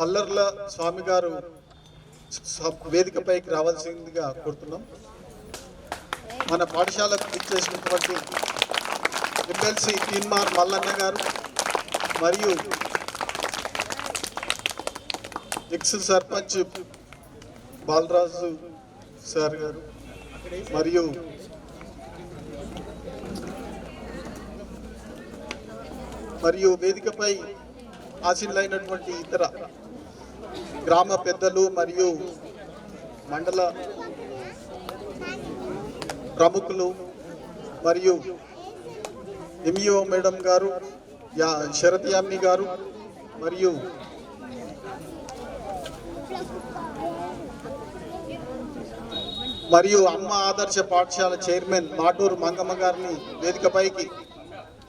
పల్లర్ల స్వామి గారు వేదికపైకి రావాల్సిందిగా కోరుతున్నాం. మన పాఠశాలకు ఇచ్చేసినటువంటి ఎమ్మెల్సీ తీన్మార్ మల్లన్న గారు మరియు ఎక్స్ సర్పంచ్ బాలరాజు సార్ గారు మరియు వేదికపై ఆసీనులైనటువంటి ఇతర గ్రామ పెద్దలు మరియు మండల ప్రముఖులు మరియు ఎంఈఓ మేడం గారు, శరత్ యామిని గారు మరియు అమ్మ ఆదర్శ పాఠశాల చైర్మన్ మాటూరు మంగమ్మ గారిని వేదికపైకి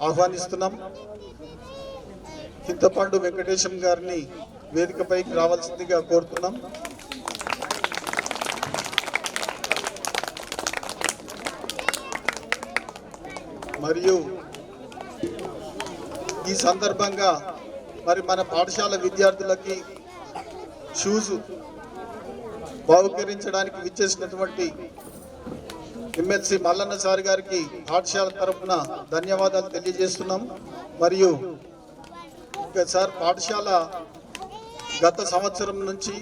ఆహ్వానిస్తున్నాం. చింతపండు వెంకటేశం గారిని వేదికపైకి రావాల్సిందిగా కోరుతున్నాం. మరియు ఈ సందర్భంగా మన పాఠశాల విద్యార్థులకి షూస్ బహుకరించడానికి విచ్చేసినటువంటి ఎమ్మెల్సీ మల్లన్న సార్ గారికి పాఠశాల తరఫున ధన్యవాదాలు తెలియజేస్తున్నాం. మరియు సార్, పాఠశాల గత సంవత్సరం నుంచి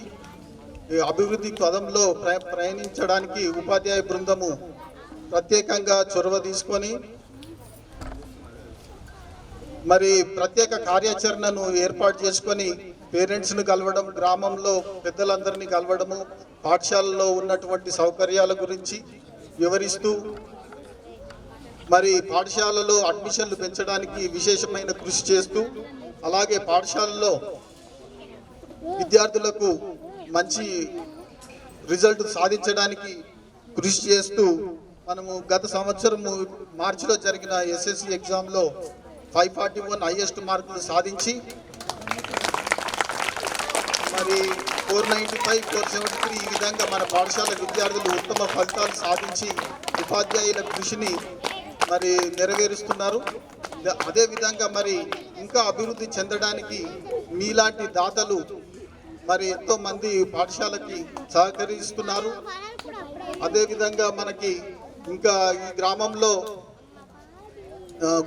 అభివృద్ధి పదంలో ప్రయాణించడానికి ఉపాధ్యాయ బృందము ప్రత్యేకంగా చొరవ తీసుకొని ప్రత్యేక కార్యాచరణను ఏర్పాటు చేసుకొని పేరెంట్స్ను కలవడం, గ్రామంలో పెద్దలందరినీ కలవడము, పాఠశాలలో ఉన్నటువంటి సౌకర్యాల గురించి వివరిస్తూ పాఠశాలలో అడ్మిషన్లు పెంచడానికి విశేషమైన కృషి చేస్తూ, అలాగే పాఠశాలలో విద్యార్థులకు మంచి రిజల్ట్ సాధించడానికి కృషి చేస్తూ మనము గత సంవత్సరం మార్చిలో జరిగిన ఎస్ఎస్సి ఎగ్జామ్లో 541 హైయెస్ట్ మార్కులు సాధించి 495, 473 ఈ విధంగా మన పాఠశాల విద్యార్థులు ఉత్తమ ఫలితాలు సాధించి ఉపాధ్యాయుల కృషిని నెరవేరుస్తున్నారు. అదేవిధంగా ఇంకా అభివృద్ధి చెందడానికి మీలాంటి దాతలు ఎంతో మంది పాఠశాలకి సహకరిస్తున్నారు. అదేవిధంగా మనకి ఇంకా ఈ గ్రామంలో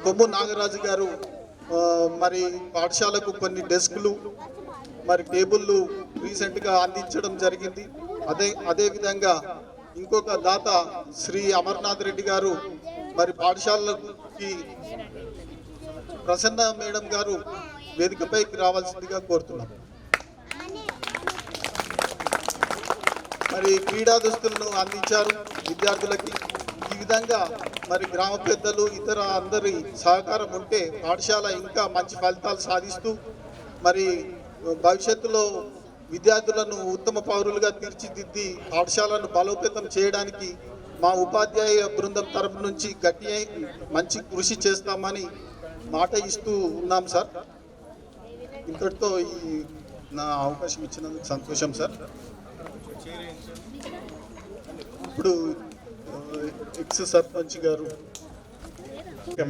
కొమ్ము నాగరాజు గారు పాఠశాలకు కొన్ని డెస్కులు టేబుళ్ళు రీసెంట్గా అందించడం జరిగింది. అదేవిధంగా ఇంకొక దాత శ్రీ అమర్నాథ్ రెడ్డి గారు పాఠశాలకి ప్రసన్న మేడం గారు వేదికపైకి రావాల్సిందిగా కోరుతున్నాం. క్రీడా దుస్తులను అందించారు విద్యార్థులకి. ఈ విధంగా గ్రామ పెద్దలు ఇతర అందరి సహకారం ఉంటే పాఠశాల ఇంకా మంచి ఫలితాలు సాధిస్తూ భవిష్యత్తులో విద్యార్థులను ఉత్తమ పౌరులుగా తీర్చిదిద్ది పాఠశాలను బలోపేతం చేయడానికి మా ఉపాధ్యాయ బృందం తరపు నుంచి మంచి కృషి చేస్తామని మాట ఇస్తూ ఉన్నాం సార్. ఇంతటితో నా అవకాశం ఇచ్చినందుకు సంతోషం సార్. ఇప్పుడు ఎక్స్ సర్పంచ్ గారు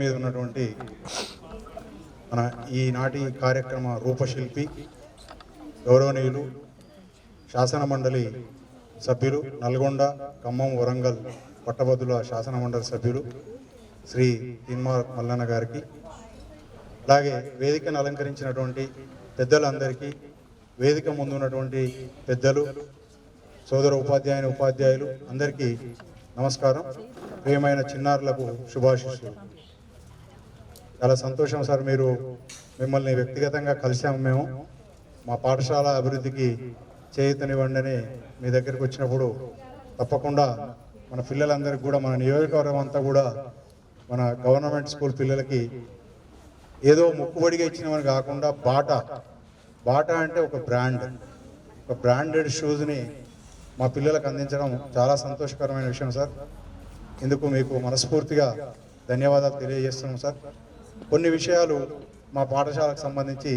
మీద ఉన్నటువంటి మన ఈనాటి కార్యక్రమ రూపశిల్పి, గౌరవనీయులు శాసన మండలి సభ్యులు, నల్గొండ, ఖమ్మం, వరంగల్ పట్టభద్రుల శాసన మండలి సభ్యులు శ్రీ తీన్మార్ మల్లన్న గారికి, అలాగే వేదికను అలంకరించినటువంటి పెద్దలందరికీ, వేదిక ముందు ఉన్నటువంటి పెద్దలు, సోదర ఉపాధ్యాయులు అందరికీ నమస్కారం. ప్రియమైన చిన్నారులకు శుభాశిస్సులు. చాలా సంతోషం సార్, మిమ్మల్ని వ్యక్తిగతంగా కలిసాము. మేము మా పాఠశాల అభివృద్ధికి చేయూతనివ్వండి అని మీ దగ్గరికి వచ్చినప్పుడు తప్పకుండా మన పిల్లలందరికీ కూడా, మన నియోజకవర్గం అంతా కూడా మన గవర్నమెంట్ స్కూల్ పిల్లలకి ఏదో మొక్కుబడిగా ఇచ్చినవని కాకుండా బాటా అంటే ఒక బ్రాండెడ్ షూస్ని మా పిల్లలకు అందించడం చాలా సంతోషకరమైన విషయం సార్. ఇందుకు మీకు మనస్ఫూర్తిగా ధన్యవాదాలు తెలియజేస్తున్నాం సార్. కొన్ని విషయాలు మా పాఠశాలకు సంబంధించి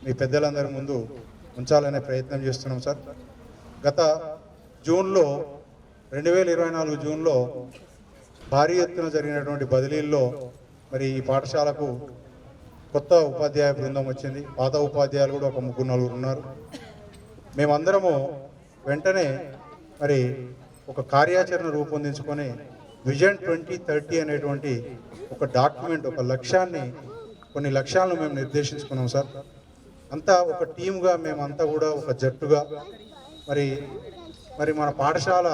మీ పెద్దలందరి ముందు ఉంచాలనే ప్రయత్నం చేస్తున్నాం సార్. గత జూన్లో 2024 జూన్లో భారీ ఎత్తున జరిగినటువంటి బదిలీల్లో ఈ పాఠశాలకు కొత్త ఉపాధ్యాయ బృందం వచ్చింది. పాత ఉపాధ్యాయులు కూడా ఒక 3-4 ఉన్నారు. మేమందరము వెంటనే మరి ఒక కార్యాచరణ రూపొందించుకొని విజన్ 2030 అనేటువంటి ఒక డాక్యుమెంట్, ఒక లక్ష్యాన్ని, కొన్ని లక్ష్యాలను మేము నిర్దేశించుకున్నాం సార్. అంతా ఒక టీమ్గా మేమంతా కూడా ఒక జట్టుగా మరి మన పాఠశాల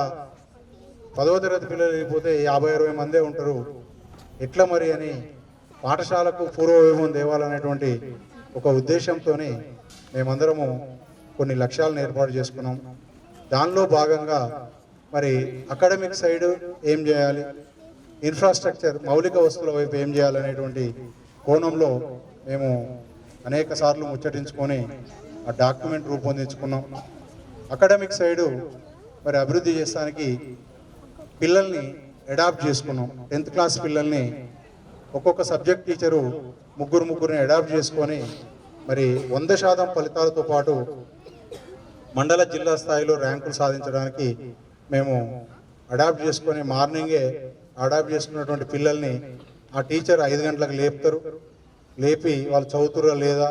10వ తరగతి పిల్లలు వెళ్ళిపోతే 50-60 మందే ఉంటారు, ఎట్లా మరి అని పాఠశాలకు పూర్వవైభవం తేవాలనేటువంటి ఒక ఉద్దేశంతో మేమందరము కొన్ని లక్ష్యాలను ఏర్పాటు చేసుకున్నాం. దానిలో భాగంగా మరి అకాడమిక్ సైడ్ ఏం చేయాలి, ఇన్ఫ్రాస్ట్రక్చర్ మౌలిక వస్తువుల వైపు ఏం చేయాలనేటువంటి కోణంలో మేము అనేక సార్లు ముచ్చటించుకొని ఆ డాక్యుమెంట్ రూపొందించుకున్నాం. అకాడమిక్ సైడు మరి అభివృద్ధి చేస్తానికి పిల్లల్ని అడాప్ట్ చేసుకున్నాం. 10th క్లాస్ పిల్లల్ని ఒక్కొక్క సబ్జెక్ట్ టీచరు ముగ్గురిని అడాప్ట్ చేసుకొని మరి 100% ఫలితాలతో పాటు మండల జిల్లా స్థాయిలో ర్యాంకులు సాధించడానికి మేము అడాప్ట్ చేసుకొని మార్నింగే అడాప్ట్ చేసుకున్నటువంటి పిల్లల్ని ఆ టీచర్ 5 గంటలకు లేపి వాళ్ళు చదువుతురా లేదా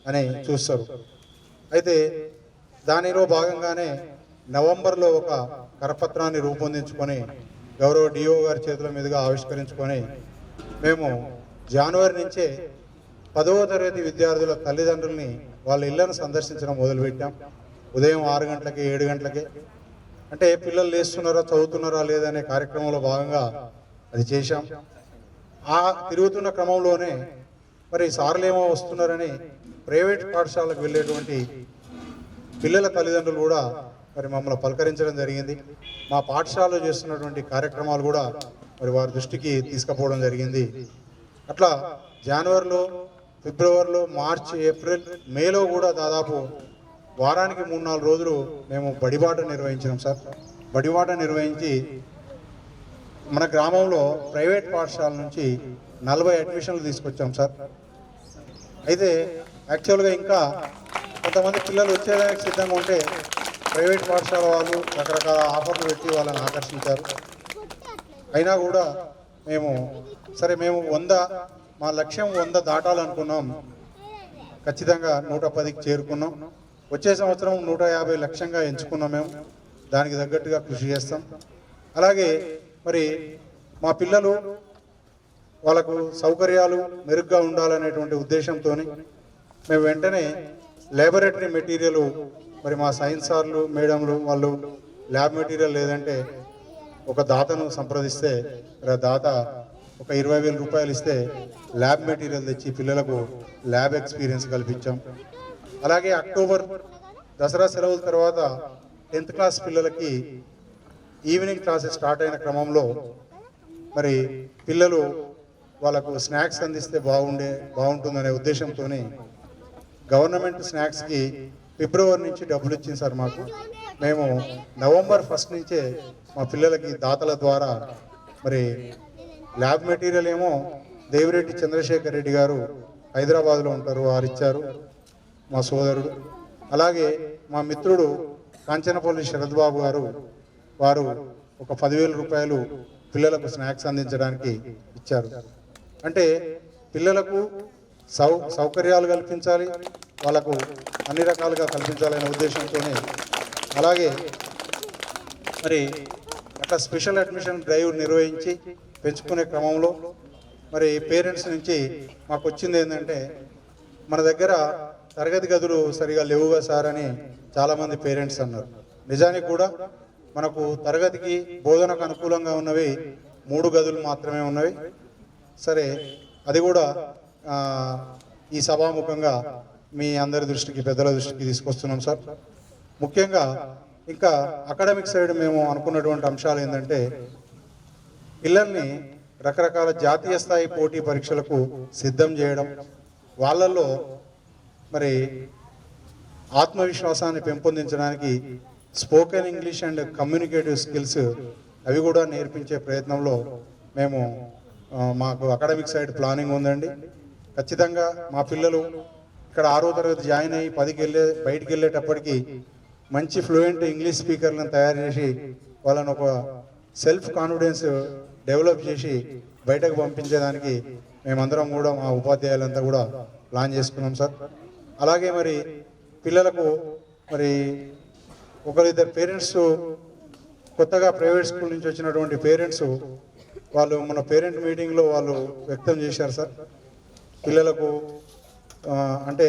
అని చూస్తారు. అయితే దానిలో భాగంగానే నవంబర్లో ఒక కరపత్రాన్ని రూపొందించుకొని గౌరవ డిఓ గారి చేతుల మీదుగా ఆవిష్కరించుకొని మేము జనవరి నుంచే 10వ తరగతి విద్యార్థుల తల్లిదండ్రుల్ని వాళ్ళ ఇళ్లను సందర్శించడం మొదలుపెట్టాం. ఉదయం 6 గంటలకి 7 గంటలకి, అంటే పిల్లలు లేస్తున్నారా చదువుతున్నారా లేదనే కార్యక్రమంలో భాగంగా అది చేశాం. ఆ తిరుగుతున్న క్రమంలోనే మరి సార్లు ఏమో వస్తున్నారని ప్రైవేట్ పాఠశాలకు వెళ్ళేటువంటి పిల్లల తల్లిదండ్రులు కూడా మరి మమ్మల్ని పలకరించడం జరిగింది. మా పాఠశాలలో చేస్తున్నటువంటి కార్యక్రమాలు కూడా మరి వారి దృష్టికి తీసుకుపోవడం జరిగింది. అట్లా జనవరిలో, ఫిబ్రవరిలో, మార్చి, ఏప్రిల్, మేలో కూడా దాదాపు వారానికి 3-4 రోజులు మేము బడిబాట నిర్వహించినాం సార్. బడిబాట నిర్వహించి మన గ్రామంలో ప్రైవేట్ పాఠశాల నుంచి 40 అడ్మిషన్లు తీసుకొచ్చాం సార్. అయితే యాక్చువల్గా ఇంకా కొంతమంది పిల్లలు వచ్చేదానికి సిద్ధంగా ఉంటే ప్రైవేట్ పాఠశాల వాళ్ళు రకరకాల ఆఫర్లు పెట్టి వాళ్ళని ఆకర్షించారు. అయినా కూడా మేము 100, మా లక్ష్యం 100 దాటాలనుకున్నాం. ఖచ్చితంగా 110కి చేరుకున్నాం. వచ్చే సంవత్సరం 150 లక్ష్యంగా ఎంచుకున్నాం. మేము దానికి తగ్గట్టుగా కృషి చేస్తాం. అలాగే మరి మా పిల్లలు వాళ్ళకు సౌకర్యాలు మెరుగ్గా ఉండాలనేటువంటి ఉద్దేశంతో మేము వెంటనే ల్యాబొరేటరీ మెటీరియల్ మరి మా సైన్స్ సార్లు మేడంలు వాళ్ళు ల్యాబ్ మెటీరియల్ లేదంటే ఒక దాతను సంప్రదిస్తే దాత ఒక 20,000 రూపాయలు ఇస్తే ల్యాబ్ మెటీరియల్ తెచ్చి పిల్లలకు ల్యాబ్ ఎక్స్పీరియన్స్ కల్పించాం. అలాగే అక్టోబర్ దసరా సెలవుల తర్వాత 10th క్లాస్ పిల్లలకి ఈవినింగ్ క్లాసెస్ స్టార్ట్ అయిన క్రమంలో మరి పిల్లలు వాళ్ళకు స్నాక్స్ అందిస్తే బాగుంటుందనే ఉద్దేశంతో గవర్నమెంట్ స్నాక్స్కి ఫిబ్రవరి నుంచి డబ్బులు ఇచ్చింది సార్ మాకు. మేము నవంబర్ 1 నుంచే మా పిల్లలకి దాతల ద్వారా మరి ల్యాబ్ మెటీరియల్ ఏమో దేవిరెడ్డి చంద్రశేఖర్ రెడ్డి గారు హైదరాబాద్లో ఉంటారు, వారు ఇచ్చారు, మా సోదరుడు. అలాగే మా మిత్రుడు కాంచనపల్లి శరత్ బాబు గారు, వారు ఒక 10,000 రూపాయలు పిల్లలకు స్నాక్స్ అందించడానికి ఇచ్చారు. అంటే పిల్లలకు సౌకర్యాలు కల్పించాలి, వాళ్ళకు అన్ని రకాలుగా కల్పించాలనే ఉద్దేశంతోనే. అలాగే మరి అట్లా స్పెషల్ అడ్మిషన్ డ్రైవ్ నిర్వహించి పెంచుకునే క్రమంలో మరి పేరెంట్స్ నుంచి మాకు వచ్చింది ఏంటంటే, మన దగ్గర తరగతి గదులు సరిగా లేవుగా సార్ అని చాలామంది పేరెంట్స్ అన్నారు. నిజానికి కూడా మనకు తరగతికి బోధనకు అనుకూలంగా ఉన్నవి 3 గదులు మాత్రమే ఉన్నవి. సరే, అది కూడా ఈ సభాముఖంగా మీ అందరి దృష్టికి, పెద్దల దృష్టికి తీసుకొస్తున్నాం సార్. ముఖ్యంగా ఇంకా అకాడమిక్ సైడ్ మేము అనుకున్నటువంటి అంశాలు ఏంటంటే, పిల్లల్ని రకరకాల జాతీయ స్థాయి పోటీ పరీక్షలకు సిద్ధం చేయడం, వాళ్ళల్లో మరి ఆత్మవిశ్వాసాన్ని పెంపొందించడానికి spoken English and communicative skills అవి కూడా నేర్పించే ప్రయత్నంలో మేము మాకు అకాడమిక్ సైడ్ ప్లానింగ్ ఉందండి. ఖచ్చితంగా మా పిల్లలు ఇక్కడ 6వ తరగతి జాయిన్ అయ్యి 10కి బయటికి వెళ్ళేటప్పటికి మంచి ఫ్లూయెంట్ ఇంగ్లీష్ స్పీకర్లను తయారు చేసి వాళ్ళని ఒక సెల్ఫ్ కాన్ఫిడెన్స్ డెవలప్ చేసి బయటకు పంపించేదానికి మేమందరం కూడా మా ఉపాధ్యాయులంతా కూడా ప్లాన్ చేసుకున్నాం సార్. అలాగే మరి పిల్లలకు మరి ఒకరిద్దరు పేరెంట్స్ కొత్తగా ప్రైవేట్ స్కూల్ నుంచి వచ్చినటువంటి పేరెంట్స్ వాళ్ళు మన పేరెంట్ మీటింగ్లో వాళ్ళు వ్యక్తం చేశారు సార్. పిల్లలకు అంటే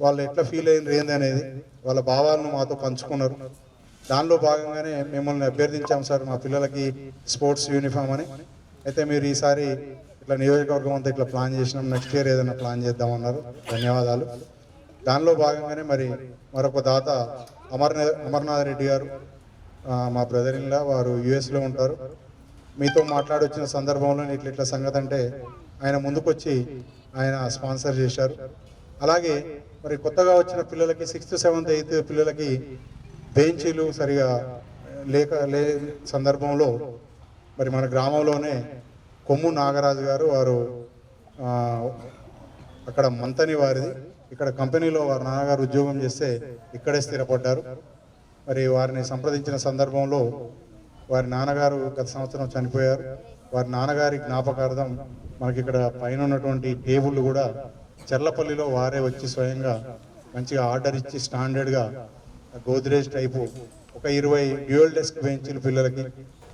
వాళ్ళు ఎట్లా ఫీల్ అయ్యింది ఏంది అనేది వాళ్ళ భావాలను మాతో పంచుకున్నారు. దానిలో భాగంగానే మిమ్మల్ని అభ్యర్థించాం సార్, మా పిల్లలకి స్పోర్ట్స్ యూనిఫామ్ అని. అయితే మీరు ఈసారి ఇట్లా నియోజకవర్గం అంతా ఇట్లా ప్లాన్ చేసినాం, నెక్స్ట్ ఇయర్ ఏదైనా ప్లాన్ చేద్దామన్నారు. ధన్యవాదాలు. దానిలో భాగంగానే మరి మరొక దాత అమర్నాథ్ రెడ్డి గారు, మా బ్రదర్ ఇన్ లా, వారు యుఎస్లో ఉంటారు. మీతో మాట్లాడొచ్చిన సందర్భంలో ఇట్లా సంగతి అంటే ఆయన ముందుకొచ్చి ఆయన స్పాన్సర్ చేశారు. అలాగే మరి కొత్తగా వచ్చిన పిల్లలకి 6th, 7th, 8th పిల్లలకి బెంచీలు సరిగా లే సందర్భంలో మరి మన గ్రామంలోనే కొమ్ము నాగరాజు గారు, వారు అక్కడ మంతని వారిది, ఇక్కడ కంపెనీలో వారి నాన్నగారు ఉద్యోగం చేస్తే ఇక్కడే స్థిరపడ్డారు. మరి వారిని సంప్రదించిన సందర్భంలో వారి నాన్నగారు గత సంవత్సరం చనిపోయారు. వారి నాన్నగారి జ్ఞాపకార్థం మనకి ఇక్కడ పైన ఉన్నటువంటి టేబుల్ కూడా చెర్లపల్లిలో వారే వచ్చి స్వయంగా మంచిగా ఆర్డర్ ఇచ్చి స్టాండర్డ్గా గోద్రేజ్ టైపు ఒక 20 డ్యూయల్ డెస్క్ బెంచీలు పిల్లలకి,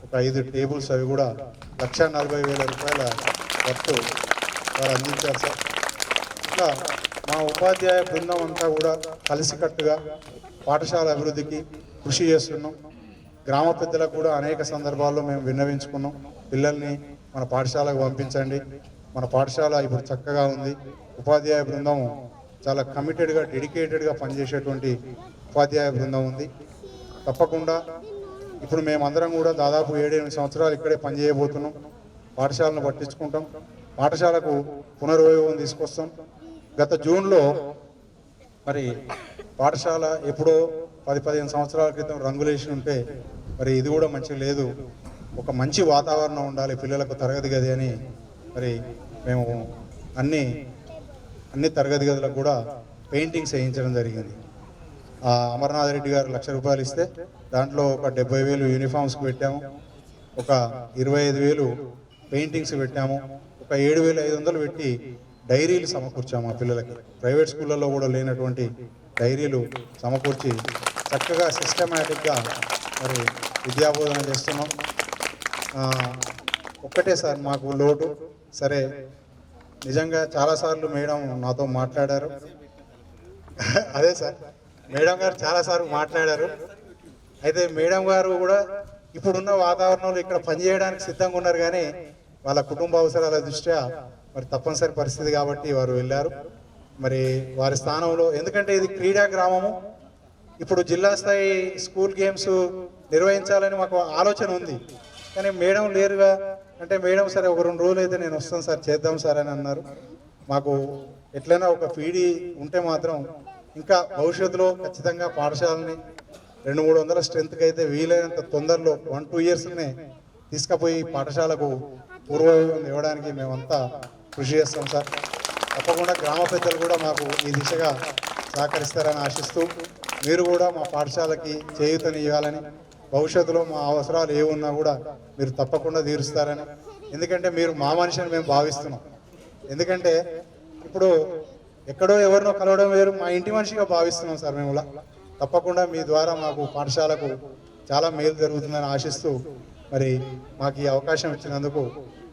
ఒక 5 టేబుల్స్, అవి కూడా 1,40,000 రూపాయల వర్త్ వారు అందించారు సార్. ఇట్లా మా ఉపాధ్యాయ బృందం అంతా కూడా కలిసికట్టుగా పాఠశాల అభివృద్ధికి కృషి చేస్తున్నాం. గ్రామ పెద్దలకు కూడా అనేక సందర్భాల్లో మేము విన్నవించుకున్నాం, పిల్లల్ని మన పాఠశాలకు పంపించండి, మన పాఠశాల ఇప్పుడు చక్కగా ఉంది. ఉపాధ్యాయ బృందం చాలా కమిటెడ్గా, డెడికేటెడ్గా పనిచేసేటువంటి ఉపాధ్యాయ బృందం ఉంది. తప్పకుండా ఇప్పుడు మేమందరం కూడా దాదాపు 7-8 సంవత్సరాలు ఇక్కడే పనిచేయబోతున్నాం. పాఠశాలను పట్టించుకుంటాం, పాఠశాలకు పునర్వైభవం తీసుకొస్తాం. గత జూన్లో మరి పాఠశాల ఎప్పుడో 10-15 సంవత్సరాల క్రితం రంగులేసి ఉంటే మరి ఇది కూడా మంచిగా లేదు, ఒక మంచి వాతావరణం ఉండాలి పిల్లలకు తరగతి గది అని మరి మేము అన్ని తరగతి గదులకు కూడా పెయింటింగ్స్ వేయించడం జరిగింది. అమర్నాథ్ రెడ్డి గారు 1,00,000 రూపాయలు ఇస్తే దాంట్లో ఒక 70,000 యూనిఫామ్స్కి పెట్టాము, ఒక 25,000 పెయింటింగ్స్ పెట్టాము, ఒక 7,500 పెట్టి డైరీలు సమకూర్చాము ఆ పిల్లలకి. ప్రైవేట్ స్కూళ్ళల్లో కూడా లేనటువంటి డైరీలు సమకూర్చి చక్కగా సిస్టమేటిక్గా మరి విద్యాబోధన చేస్తున్నాం. ఒక్కటే సార్ మాకు లోటు, సరే నిజంగా చాలాసార్లు మేడం నాతో మాట్లాడారు. అదే సార్, మేడం గారు చాలాసార్లు మాట్లాడారు. అయితే మేడం గారు కూడా ఇప్పుడున్న వాతావరణంలో ఇక్కడ పనిచేయడానికి సిద్ధంగా ఉన్నారు, కానీ వాళ్ళ కుటుంబ అవసరాల దృష్ట్యా మరి తప్పనిసరి పరిస్థితి కాబట్టి వారు వెళ్ళారు. మరి వారి స్థానంలో, ఎందుకంటే ఇది క్రీడా గ్రామము, ఇప్పుడు జిల్లా స్థాయి స్కూల్ గేమ్స్ నిర్వహించాలని మాకు ఆలోచన ఉంది, కానీ మేడం లేరుగా. అంటే మేడం సరే ఒక 2 రోజులు అయితే నేను వస్తాను సార్, చేద్దాం సార్ అని అన్నారు. మాకు ఎట్లయినా ఒక పీడీ ఉంటే మాత్రం ఇంకా భవిష్యత్తులో ఖచ్చితంగా పాఠశాలని 200-300 స్ట్రెంత్కి అయితే వీలైనంత తొందరలో 1-2 ఇయర్స్నే తీసుకుపోయి పాఠశాలకు పూర్వవైభవం ఇవ్వడానికి మేమంతా కృషి చేస్తాం సార్. తప్పకుండా గ్రామ పెద్దలు కూడా మాకు ఈ దిశగా సహకరిస్తారని ఆశిస్తూ, మీరు కూడా మా పాఠశాలకి చేయూతని ఇవ్వాలని, భవిష్యత్తులో మా అవసరాలు ఏమున్నా కూడా మీరు తప్పకుండా తీరుస్తారని. ఎందుకంటే మీరు మా మనిషిని మేము భావిస్తున్నాం. ఎందుకంటే ఇప్పుడు ఎక్కడో ఎవరినో కలవడం వేరు, మా ఇంటి మనిషిగా భావిస్తున్నాం సార్ మేము. తప్పకుండా మీ ద్వారా మాకు పాఠశాలకు చాలా మేలు జరుగుతుందని ఆశిస్తూ మరి మాకు ఈ అవకాశం ఇచ్చినందుకు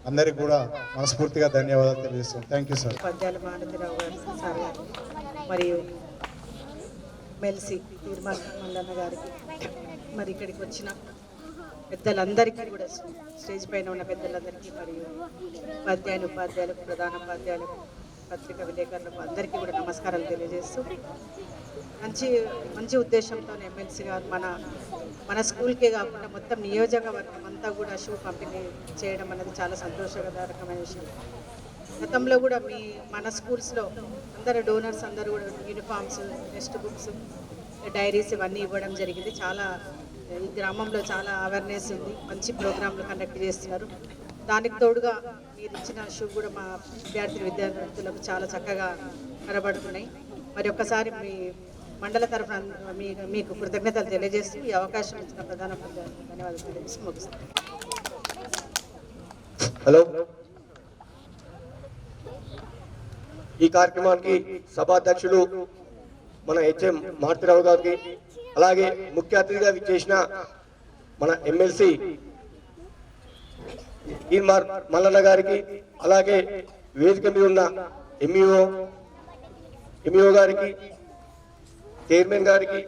అందరికి కూడా మనస్ఫూర్తిగా ధన్యవాదాలు తెలియజేస్తాం. Thank you sir. ఉపాధ్యాయులు మానతిరావు గారు సార్ గారు మరియు మెల్సి తీర్మాన్ మల్లన్న గారికి, మరి ఇక్కడికి వచ్చిన పెద్దలందరికీ కూడా, స్టేజ్ పైన ఉన్న పెద్దలందరికీ, మరియు ఉపాధ్యాయులకు, ప్రధానోపాధ్యాయులకు, పత్రికా విలేకరులకు అందరికీ కూడా నమస్కారాలు తెలియజేస్తూ, మంచి ఉద్దేశంతో ఎమ్మెల్సీ గారు మన స్కూల్కే కాకుండా మొత్తం నియోజకవర్గం అంతా కూడా షూ పంపిణీ చేయడం అనేది చాలా సంతోషకరమైన విషయం. గతంలో కూడా మన స్కూల్స్లో అందరు డోనర్స్ అందరూ కూడా యూనిఫామ్స్, టెక్స్ట్ బుక్స్, డైరీస్ ఇవన్నీ ఇవ్వడం జరిగింది. చాలా ఈ గ్రామంలో చాలా అవేర్నెస్ ఉంది, మంచి ప్రోగ్రాంలు కండక్ట్ చేస్తున్నారు. దానికి తోడుగా మీరు ఇచ్చిన షూ కూడా మా విద్యార్థులకు చాలా చక్కగా కనబడుతున్నాయి. మరి ఒక్కసారి మీ మండల తరఫున మీకు కృతజ్ఞతలు తెలియజేస్తూ ఈ అవకాశం ఇచ్చిన ప్రధాన ధన్యవాదాలు తెలియజేసి ముగిస్తాను. హలో, ఈ కార్యక్రమానికి సభాధ్యక్షులు మన హెచ్ఎం మారుతిరావు గారికి, అలాగే ముఖ్య అతిథిగా విచ్చేసిన మన ఎమ్మెల్సీ ఈర్మార్ మల్లన్న గారికి, అలాగే వేదిక మీద ఉన్న ఎంఈఓ గారికి, చైర్మన్ గారికి,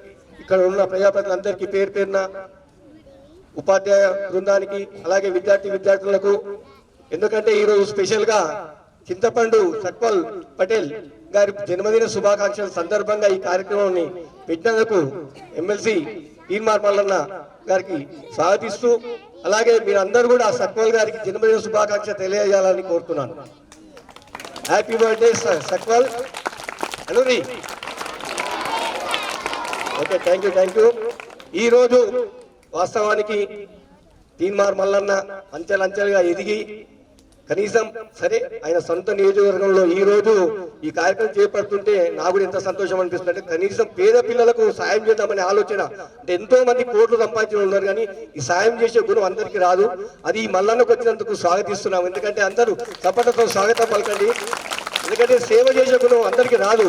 ఇక్కడ ఉన్న ప్రజాప్రతినిధులందరికీ పేరు పేరున, ఉపాధ్యాయ బృందానికి, అలాగే విద్యార్థులకు, ఎందుకంటే ఈరోజు స్పెషల్గా చింతపండు సత్పాల్ పటేల్ గారి జన్మదిన శుభాకాంక్షల సందర్భంగా ఈ కార్యక్రమాన్ని పెట్టినందుకు ఎమ్మెల్సీ ఈర్మార్ మల్లన్న గారికి స్వాగతిస్తూ, అలాగే మీరందరూ కూడా సత్పాల్ గారికి జన్మదిన శుభాకాంక్ష తెలియజేయాలని కోరుతున్నాను. Happy birthday Satpal. అనురి. Okay, thank you. ఈరోజు వాస్తవానికి ఈర్మార్ మల్లన్న అంచెలంచెలుగా ఎదిగి కనీసం సరే ఆయన సొంత నియోజకవర్గంలో ఈ రోజు ఈ కార్యక్రమం చేపడుతుంటే నాకు కూడా ఎంత సంతోషం అనిపిస్తుంది అంటే, కనీసం పేద పిల్లలకు సాయం చేద్దామనే ఆలోచన. అంటే ఎంతో మంది కోట్లు సంపాదించిన ఉన్నారు కానీ ఈ సాయం చేసే గుణం అందరికీ రాదు. అది ఈ మల్లన్నకు వచ్చినందుకు స్వాగతిస్తున్నాం. ఎందుకంటే అందరూ చప్పట్లతో స్వాగతం పలకండి. ఎందుకంటే సేవ చేసే గుణం అందరికీ రాదు.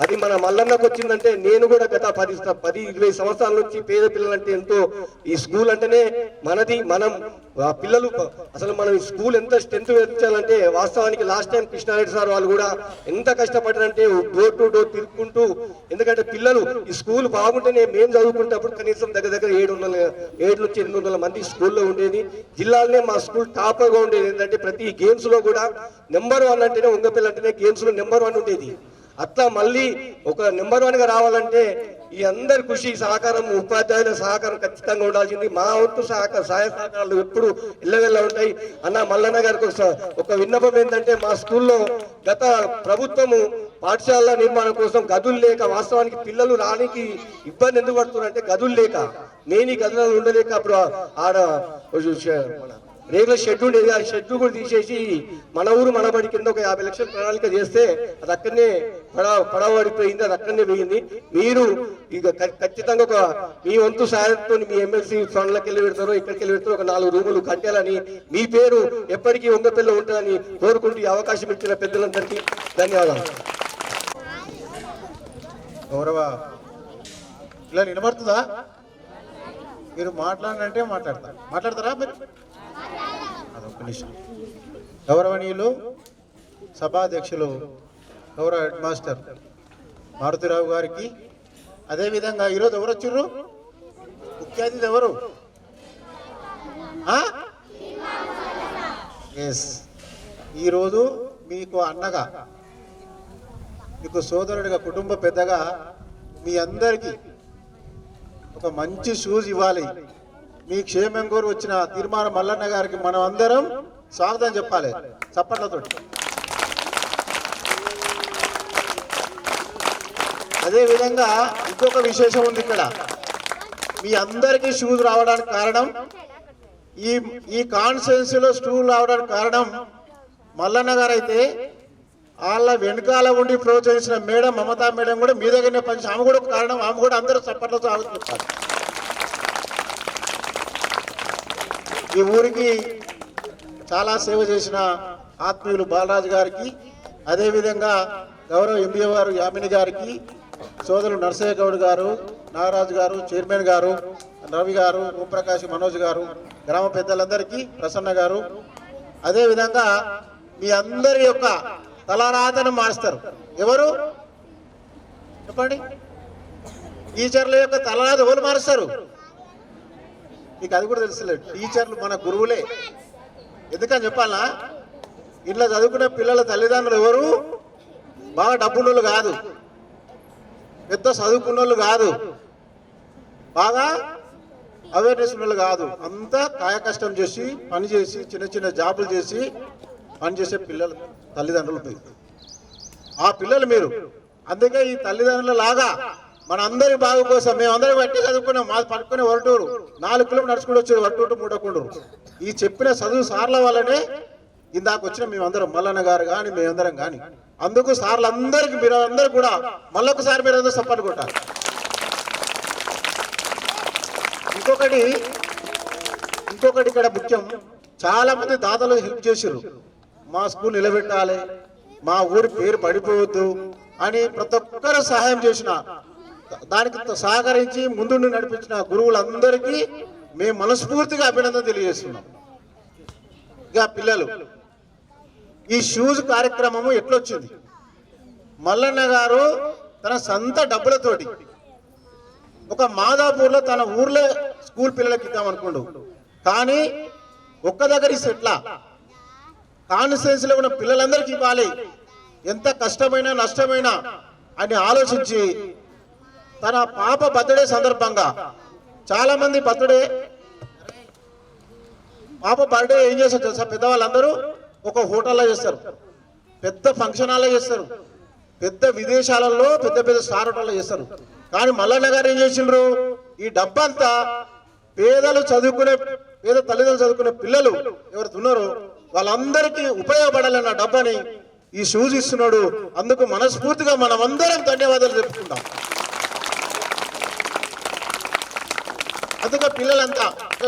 అది మన మల్లన్నకు వచ్చిందంటే, నేను కూడా గత 10-20 సంవత్సరాల నుంచి పేద పిల్లలంటే ఎంతో, ఈ స్కూల్ అంటేనే మనది, మనం పిల్లలు అసలు మనం ఈ స్కూల్ ఎంత స్ట్రెంత్ పెంచాలంటే, వాస్తవానికి లాస్ట్ టైం కృష్ణారెడ్డి సార్ వాళ్ళు కూడా ఎంత కష్టపడ్డారంటే డోర్ టు డోర్ తిరుగుకుంటూ. ఎందుకంటే పిల్లలు ఈ స్కూల్ బాగుంటేనే మేము చదువుకుంటప్పుడు కనీసం దగ్గర 700 నుంచి 800 మంది స్కూల్లో ఉండేది. జిల్లాలోనే మా స్కూల్ టాపర్గా ఉండేది. ఏంటంటే ప్రతి గేమ్స్ లో కూడా నెంబర్ 1 అంటేనే ఉంగపిల్ల అంటేనే గేమ్స్ లో నెంబర్ 1 ఉండేది. అట్లా మళ్ళీ ఒక నెంబర్ 1 గా రావాలంటే ఈ అందరి కృషి, సహకారం, ఉపాధ్యాయుల సహకారం ఖచ్చితంగా ఉండాల్సింది. మా వంతు సహాయ సహకారాలు ఎప్పుడు ఇళ్ళవెళ్ళ ఉంటాయి. అన్న మల్లన్న గారికి ఒక విన్నపం ఏంటంటే, మా స్కూల్లో గత ప్రభుత్వము పాఠశాల నిర్మాణం కోసం గదులు లేక, వాస్తవానికి పిల్లలు రానికి ఇబ్బంది ఎందుకు పడుతున్నారంటే గదులు లేక, నేను ఈ గదులలో ఉండలేక అప్పుడు ఆడ రేగుల షెడ్ ఉండేది. ఆ షెడ్ కూడా తీసేసి మన ఊరు మనబడి కింద ఒక 50 లక్షల ప్రణాళిక చేస్తే అది అక్కడనే పడబడిపోయింది. అది అక్కడనే పోయింది. మీరు ఇక ఖచ్చితంగా ఒక మీ వంతు సాయంతో మీ ఎమ్మెల్సీ ఫండ్లకి వెళ్ళి పెడతారో ఇక్కడికి వెళ్ళి పెడతారో ఒక 4 రూములు కట్టాలని, మీ పేరు ఎప్పటికీ వంగపల్లి ఉంటుందని కోరుకుంటూ ఈ అవకాశం ఇచ్చిన పెద్దలందరికీ ధన్యవాదాలు. గౌరవ ఇలా నిలబడుతుందా? మీరు మాట్లాడాలంటే మాట్లాడతారా మీరు? అదొక నిమిషం. గౌరవనీయులు సభాధ్యక్షులు గౌరవ హెడ్ మాస్టర్ మారుతిరావు గారికి, అదేవిధంగా ఈరోజు ఎవరు వచ్చిర్రు? ముఖ్య అతిథి ఎవరు? ఎస్, ఈరోజు మీకు అన్నగా, మీకు సోదరుడిగా, కుటుంబ పెద్దగా మీ అందరికీ ఒక మంచి షూస్ ఇవ్వాలి. మీ క్షేమం కోరి వచ్చిన తీర్మానం మల్లన్న గారికి మనం అందరం స్వాగతం చెప్పాలి చప్పట్లతో. అదేవిధంగా ఇంకొక విశేషం ఉంది ఇక్కడ. మీ అందరికీ షూస్ రావడానికి కారణం, ఈ కాన్స్టిట్యున్సీలో షూస్ రావడానికి కారణం మల్లన్న గారు అయితే, వాళ్ళ వెనకాల ఉండి ప్రోత్సహించిన మేడం మమతా మేడం కూడా మీ దగ్గరనే పనిచేసి, ఆమె కూడా ఒక కారణం. ఆమె కూడా అందరూ చప్పట్లతో స్వాగతం చెప్పాలి. ఈ ఊరికి చాలా సేవ చేసిన ఆత్మీయులు బాలరాజు గారికి, అదేవిధంగా గౌరవ ఎంబీఓ గారు యామిని గారికి, సోదరులు నర్సయ్య గౌడ్ గారు, నాగరాజు గారు, చైర్మన్ గారు, రవి గారు, ఓంప్రకాష్, మనోజ్ గారు, గ్రామ పెద్దలందరికీ, ప్రసన్న గారు, అదేవిధంగా మీ అందరి యొక్క తలరాతను మారుస్తారు. ఎవరు చెప్పండి? టీచర్ల యొక్క తలరాత ఎవరు మారుస్తారు? మీకు అది కూడా తెలుసులేదు. టీచర్లు మన గురువులే. ఎందుకని చెప్పాలా? ఇట్లా చదువుకునే పిల్లల తల్లిదండ్రులు ఎవరు బాగా డబ్బున్నోళ్ళు కాదు, పెద్ద చదువుకున్నోళ్ళు కాదు, బాగా అవేర్నెస్ ఉన్నోళ్ళు కాదు. అంతా కాయ కష్టం చేసి, పని చేసి, చిన్న జాబులు చేసి పనిచేసే పిల్లలు తల్లిదండ్రులు. ఆ పిల్లలు మీరు. అందుకే ఈ తల్లిదండ్రుల లాగా మన అందరి బాగు కోసం మేమందరం బట్టి చదువుకున్నాం. మాది పట్టుకునే వరటూరు 4 కిలోమీటర్లు నడుచుకుంటూ వచ్చేది, వరటూరు మూడకుండరు. ఈ చెప్పిన చదువు సార్ల వల్లనే ఇందాక వచ్చిన మేమందరం, మల్లన్న గారు కానీ మేమందరం కానీ. అందుకు సార్లందరికీ మీరు అందరూ కూడా మళ్ళొకసారి మీరు అందరూ సపోర్ట్ కొట్టాలి. ఇంకొకటి ఇక్కడ ముఖ్యం, చాలా మంది దాతలు హెల్ప్ చేశారు. మా స్కూల్ నిలబెట్టాలి, మా ఊరి పేరు పడిపోవద్దు, అని ప్రతి ఒక్కరు సహాయం చేసిన దానికి సహకరించి ముందుండి నడిపించిన గురువులందరికీ మేము మనస్ఫూర్తిగా అభినందన తెలియజేస్తున్నాం. ఇక పిల్లలు, ఈ షూస్ కార్యక్రమము ఎట్లొచ్చింది? మల్లన్న గారు తన సొంత డబ్బులతోటి ఒక మాదాపూర్లో తన ఊర్లో స్కూల్ పిల్లలకి ఇద్దామనుకోండు, కానీ ఒక్క దగ్గర ఇట్లా కాన్స్టిట్యున్సీలో ఉన్న పిల్లలందరికీ ఇవ్వాలి, ఎంత కష్టమైనా నష్టమైనా అని ఆలోచించి తన పాప బర్త్డే సందర్భంగా చాలా మంది పాప బర్త్డే ఏం చేస్తారు తెలుసా? పెద్దవాళ్ళందరూ ఒక హోటల్లో చేస్తారు, పెద్ద ఫంక్షన్ హాల్లో చేస్తారు, పెద్ద విదేశాలలో పెద్ద పెద్ద స్టార్ హోటల్లో చేస్తారు. కానీ మల్లన్న గారు ఏం చేసిండ్రు? ఈ డబ్బంతా పేద తల్లిదండ్రులు చదువుకునే పిల్లలు ఎవరు ఉన్నారో వాళ్ళందరికీ ఉపయోగపడాలన్న డబ్బాని ఈ షూస్ ఇస్తున్నాడు. అందుకు మనస్ఫూర్తిగా మనం అందరం ధన్యవాదాలు చెప్పుకుంటాం. అందుకే పిల్లలంతా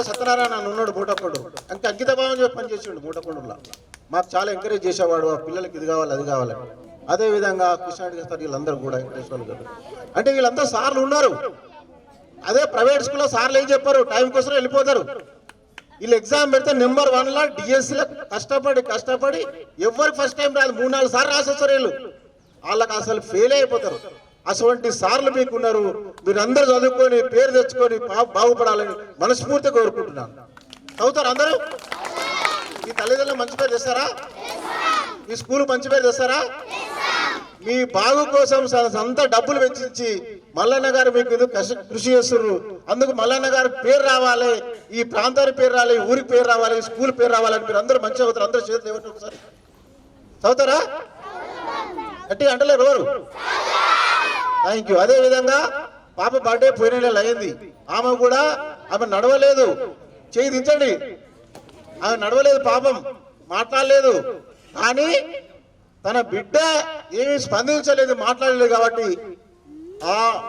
సత్యనారాయణ ఉన్నాడు మూటకొండు, అంటే అంకితభావం చెప్పి పనిచేసిండు మూటకొండలో. మాకు చాలా ఎంకరేజ్ చేసేవాడు, ఆ పిల్లలకి ఇది కావాలి అది కావాలని. అదేవిధంగా కృష్ణారెడ్డి గారు వీళ్ళందరూ కూడా వెంకటేశ్వర గారు అంటే వీళ్ళంతా సార్లు ఉన్నారు. అదే ప్రైవేట్ స్కూల్లో సార్లు ఏం చెప్పారు? టైం కోసం వెళ్ళిపోతారు. వీళ్ళు ఎగ్జామ్ పెడితే నెంబర్ 1లా డిఎస్సీలో కష్టపడి ఎవరికి ఫస్ట్ టైం రాదు, 3-4 సార్లు రాసేస్తారు వీళ్ళు. వాళ్ళకి అసలు ఫెయిల్ అయిపోతారు. అటువంటి సార్లు మీకున్నారు. మీరు అందరూ చదువుకొని పేరు తెచ్చుకొని బాగుపడాలని మనస్ఫూర్తిగా కోరుకుంటున్నాను. చదువుతారు అందరూ? మీ తల్లిదండ్రులు మంచి పేరు తెస్తారా? మీ స్కూల్ మంచి పేరు తెస్తారా? మీ బాగు కోసం సొంత డబ్బులు వెచ్చించి మల్లన్న గారు మీకు కృషి చేస్తున్నారు. అందుకు మల్లన్న గారి పేరు రావాలి, ఈ ప్రాంతానికి పేరు రావాలి, ఈ ఊరికి పేరు రావాలి, ఈ స్కూల్ పేరు రావాలని మీరు అందరూ మంచిగా అవుతారు. అందరూ చేతులు ఇవ్వండి ఒకసారి. చదువుతారా? గట్టిగా అంటలేరు ఎవరు? Thank you. అదేవిధంగా పాప బర్త్డే పోయిన నెల అయింది. ఆమె నడవలేదు, చేయి దించండి. ఆమె నడవలేదు, పాపం మాట్లాడలేదు. కానీ తన బిడ్డ ఏమీ స్పందించలేదు, మాట్లాడలేదు. కాబట్టి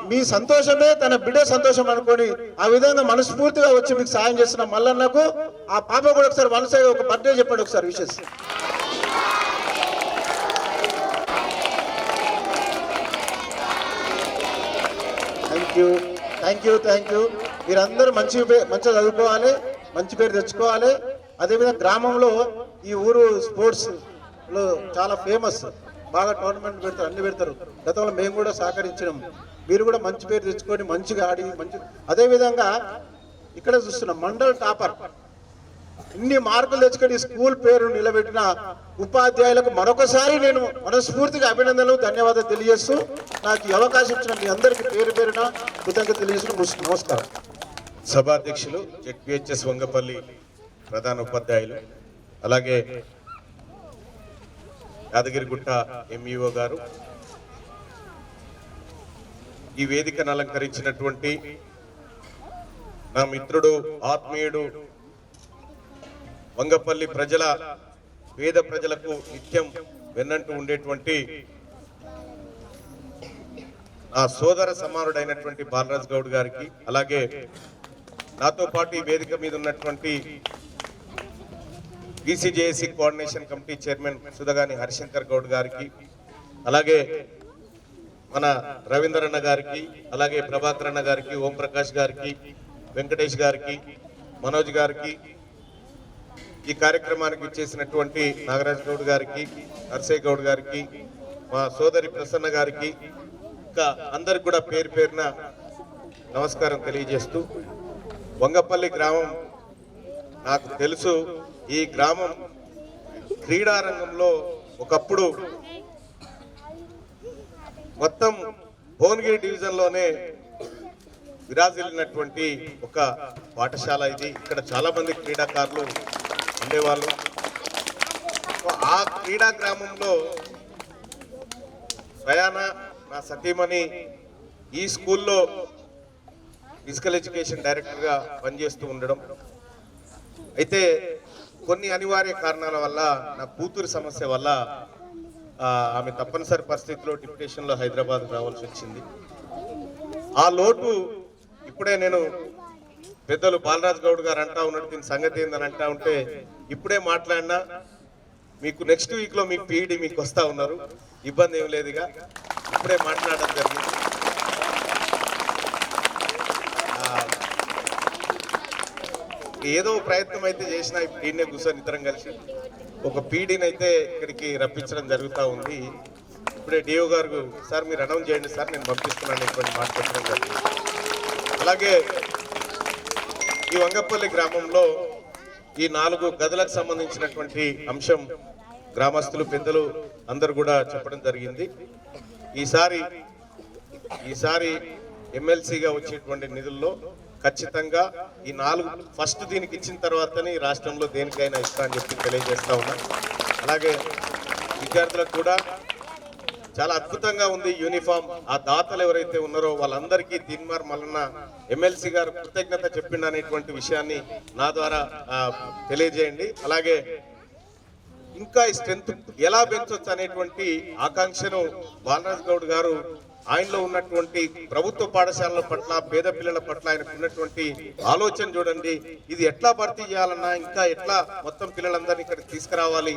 మీ సంతోషమే తన బిడ్డ సంతోషం అనుకొని ఆ విధంగా మనస్ఫూర్తిగా వచ్చి మీకు సాయం చేస్తున్న మల్లన్నకు ఆ పాప కూడా ఒకసారి మనసే ఒక బర్త్డే చెప్పండి ఒకసారి విషెస్. Thank you. మీరందరూ మంచిగా చదువుకోవాలి, మంచి పేరు తెచ్చుకోవాలి. అదేవిధంగా గ్రామంలో ఈ ఊరు స్పోర్ట్స్ లో చాలా ఫేమస్, బాగా టోర్నమెంట్ పెడతారు, అన్ని పెడతారు. గతంలో మేము కూడా సహకరించినాం. మీరు కూడా మంచి పేరు తెచ్చుకొని మంచిగా ఆడి అదేవిధంగా ఇక్కడ చూస్తున్నాం మండల్ టాపర్, ఇన్ని మార్కులు తెచ్చుకొని స్కూల్ పేరు నిలబెట్టిన ఉపాధ్యాయులకు మరొకసారి నేను మనస్ఫూర్తిగా అభినందనలు ధన్యవాదాలు తెలియజేస్తూ నాకు ఈ అవకాశం ఇచ్చిన మీ అందరికీ పేరు పేరున కృతజ్ఞత తెలియజేస్తూ నమస్కారం. సభాధ్యక్షులు జెడ్పీహెచ్ఎస్ వంగపల్లి ప్రధాన ఉపాధ్యాయులు, అలాగే యాదగిరిగుట్ట ఎంఈఓ గారు, ఈ వేదికను అలంకరించినటువంటి నా మిత్రుడు, ఆత్మీయుడు, వంగపల్లి పేద ప్రజలకు నిత్యం వెన్నంటూ ఉండేటువంటి నా సోదర సమానుడైనటువంటి బాలరాజ్ గౌడ్ గారికి, అలాగే నాతో పాటు ఈ వేదిక మీద ఉన్నటువంటి BCJAC coordination committee chairman Sudhagani Harishankar Goud గారికి, అలాగే మన రవీంద్రన్న గారికి, అలాగే ప్రభాకర్ అన్న గారికి, ఓం ప్రకాష్ గారికి, వెంకటేష్ గారికి, మనోజ్ గారికి, ఈ కార్యక్రమానికి ఇచ్చేసినటువంటి నాగరాజ్ గౌడ్ గారికి, నర్సయ్య గౌడ్ గారికి, మా సోదరి ప్రసన్న గారికి, ఇంకా అందరికి కూడా పేరు పేరున నమస్కారం తెలియజేస్తూ, వంగపల్లి గ్రామం నాకు తెలుసు. ఈ గ్రామం క్రీడారంగంలో ఒకప్పుడు మొత్తం భువనగిరి డివిజన్లోనే విరాజిల్లినటువంటి ఒక పాఠశాల ఇది. ఇక్కడ చాలా మంది క్రీడాకారులు ఉండేవాళ్ళు. ఆ క్రీడా గ్రామంలో స్వయాన నా సతీమణి ఈ స్కూల్లో ఫిజికల్ ఎడ్యుకేషన్ డైరెక్టర్గా పనిచేస్తూ ఉండడం. అయితే కొన్ని అనివార్య కారణాల వల్ల, నా కూతురు సమస్య వల్ల ఆమె తప్పనిసరి పరిస్థితిలో డిప్యుటేషన్లో హైదరాబాద్ రావాల్సి వచ్చింది. ఆ లోటు ఇప్పుడే నేను పెద్దలు బాలరాజ్ గౌడ్ గారు అంటా ఉన్నాడు, దీని సంగతి ఏందని అంటా ఉంటే ఇప్పుడే మాట్లాడినా మీకు నెక్స్ట్ వీక్లో మీ పీఈడి మీకు వస్తూ ఉన్నారు, ఇబ్బంది ఏం లేదుగా. ఇప్పుడే మాట్లాడడం జరిగింది. ఏదో ప్రయత్నం అయితే చేసినా పీడీని కూర్చొని ఇద్దరం కలిసి ఒక పీడీని అయితే ఇక్కడికి రప్పించడం జరుగుతూ ఉంది. ఇప్పుడే డిఓ గారు సార్ మీరు అనౌన్స్ చేయండి సార్ నేను పంపిస్తున్నాను ఇటువంటి మాట చెప్పడం జరిగింది. అలాగే ఈ వంగపల్లి గ్రామంలో ఈ 4 గదులకు సంబంధించినటువంటి అంశం గ్రామస్తులు పెద్దలు అందరూ కూడా చెప్పడం జరిగింది. ఈసారి ఎమ్మెల్సీగా వచ్చేటువంటి నిధుల్లో ఖచ్చితంగా ఈ 4 ఫస్ట్ దీనికి ఇచ్చిన తర్వాతనే ఈ రాష్ట్రంలో దేనికైనా ఇస్తా అని చెప్పి తెలియజేస్తా ఉన్నా. అలాగే విద్యార్థులకు కూడా చాలా అద్భుతంగా ఉంది యూనిఫామ్. ఆ దాతలు ఎవరైతే ఉన్నారో వాళ్ళందరికీ తీన్మార్ మల్లన్న ఎమ్మెల్సీ గారు కృతజ్ఞత చెప్పిండు అనేటువంటి విషయాన్ని నా ద్వారా తెలియజేయండి. అలాగే ఇంకా ఈ స్ట్రెంత్ ఎలా పెంచవచ్చు అనేటువంటి ఆకాంక్షను బాలరాజ్ గౌడ్ గారు ఆయనలో ఉన్నటువంటి ప్రభుత్వ పాఠశాలల పట్ల పేద పిల్లల పట్ల ఆయనకు ఉన్నటువంటి ఆలోచన చూడండి. ఇది ఎట్లా భర్తీ చేయాలన్నా ఇంకా ఎట్లా మొత్తం పిల్లలందరినీ ఇక్కడ తీసుకురావాలి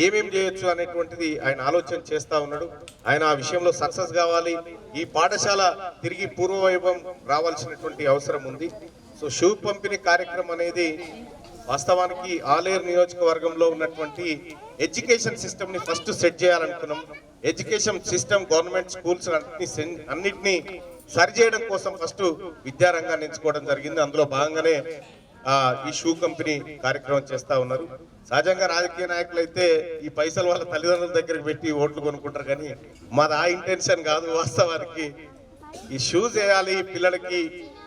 ఏమేం చేయొచ్చు అనేటువంటిది ఆయన ఆలోచన చేస్తా ఉన్నాడు. ఆయన ఆ విషయంలో సక్సెస్ కావాలి. ఈ పాఠశాల తిరిగి పూర్వవైభవం రావాల్సినటువంటి అవసరం ఉంది. సో షూ పంపిణీ కార్యక్రమం అనేది వాస్తవానికి ఆలేరు నియోజకవర్గంలో ఉన్నటువంటి ఎడ్యుకేషన్ సిస్టమ్ ని ఫస్ట్ సెట్ చేయాలనుకున్నాం. ఎడ్యుకేషన్ సిస్టమ్ గవర్నమెంట్ స్కూల్స్ అన్నిటినీ సరిచేయడం కోసం ఫస్ట్ విద్యారంగాన్ని ఎంచుకోవడం జరిగింది. అందులో భాగంగానే ఈ షూ కంపెనీ కార్యక్రమం చేస్తా ఉన్నారు. సహజంగా రాజకీయ నాయకులు అయితే ఈ పైసలు వాళ్ళ తల్లిదండ్రుల దగ్గరికి పెట్టి ఓట్లు కొనుక్కుంటారు, కానీ మాది ఆ ఇంటెన్షన్ కాదు. వాస్తవానికి ఈ షూస్ వేయాలి పిల్లలకి.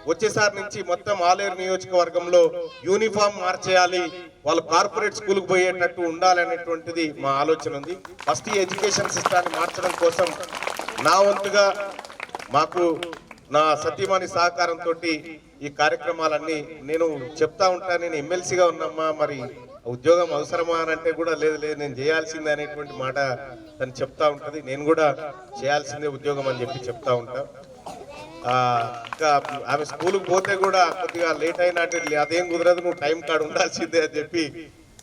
వచ్చేసారి నుంచి మొత్తం ఆలేరు నియోజకవర్గంలో యూనిఫామ్ మార్చేయాలి, వాళ్ళు కార్పొరేట్ స్కూల్కి పోయేటట్టు ఉండాలనేటువంటిది మా ఆలోచన ఉంది. ఫస్ట్ ఈ ఎడ్యుకేషన్ సిస్టాన్ని మార్చడం కోసం నా వంతుగా మాకు నా సతీమణి సహకారంతో ఈ కార్యక్రమాలన్నీ నేను చెప్తా ఉంటాను. నేను ఎమ్మెల్సీగా ఉన్నామా, మరి ఉద్యోగం అవసరమా అని అంటే కూడా లేదు నేను చేయాల్సిందే అనేటువంటి మాట తను చెప్తా ఉంటది. నేను కూడా చేయాల్సిందే ఉద్యోగం అని చెప్పి చెప్తా ఉంటా. ఇంకా ఆమె స్కూల్కి పోతే కూడా కొద్దిగా లేట్ అయినట్టు అదేం కుదరదు, నువ్వు టైం కార్డు ఉండాల్సిందే అని చెప్పి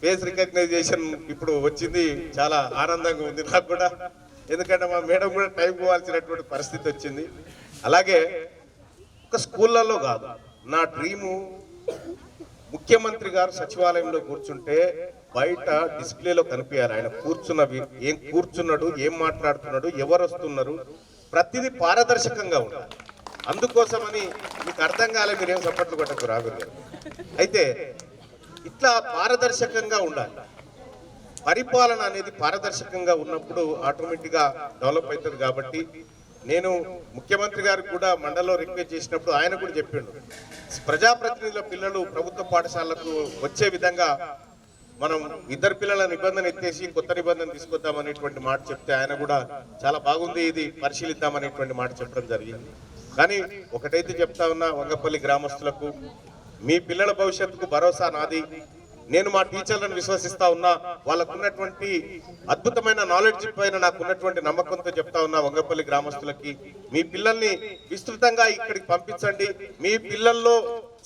ఫేస్ రికగ్నైజేషన్ ఇప్పుడు వచ్చింది. చాలా ఆనందంగా ఉంది నాకు కూడా, ఎందుకంటే మా మేడం కూడా టైం పోవాల్సినటువంటి పరిస్థితి వచ్చింది. అలాగే ఒక స్కూళ్ళల్లో కాదు, నా డ్రీము ముఖ్యమంత్రి గారు సచివాలయంలో కూర్చుంటే బయట డిస్ప్లేలో కనిపించాలి ఆయన ఏం కూర్చున్నాడు, ఏం మాట్లాడుతున్నాడు, ఎవరు వస్తున్నారు, ప్రతిదీ పారదర్శకంగా ఉండాలి. అందుకోసమని మీకు అర్థం కాలే, మీరేం సపోర్ట్లు కొట్టకు రాఘు గారు. అయితే ఇట్లా పారదర్శకంగా ఉండాలి. పరిపాలన అనేది పారదర్శకంగా ఉన్నప్పుడు ఆటోమేటిక్గా డెవలప్ అవుతుంది. కాబట్టి నేను ముఖ్యమంత్రి గారికి కూడా మండలిలో రిక్వెస్ట్ చేసినప్పుడు ఆయన కూడా చెప్పిండు, ప్రజాప్రతినిధుల పిల్లలు ప్రభుత్వ పాఠశాలకు వచ్చే విధంగా మనం 2 పిల్లల నిబంధన ఎత్తేసి కొత్త నిబంధన తీసుకొద్దామనేటువంటి మాట చెప్తే ఆయన కూడా చాలా బాగుంది, ఇది పరిశీలిద్దామనేటువంటి మాట చెప్పడం జరిగింది. కానీ ఒకటైతే చెప్తా ఉన్నా, వంగపల్లి గ్రామస్తులకు మీ పిల్లల భవిష్యత్తుకు భరోసా నాది. నేను మా టీచర్లను విశ్వసిస్తా ఉన్నా, వాళ్ళకున్నటువంటి అద్భుతమైన నాలెడ్జ్ పైన నాకున్నటువంటి నమ్మకంతో చెప్తా ఉన్నా వంగపల్లి గ్రామస్తులకి, మీ పిల్లల్ని విస్తృతంగా ఇక్కడికి పంపించండి. మీ పిల్లల్లో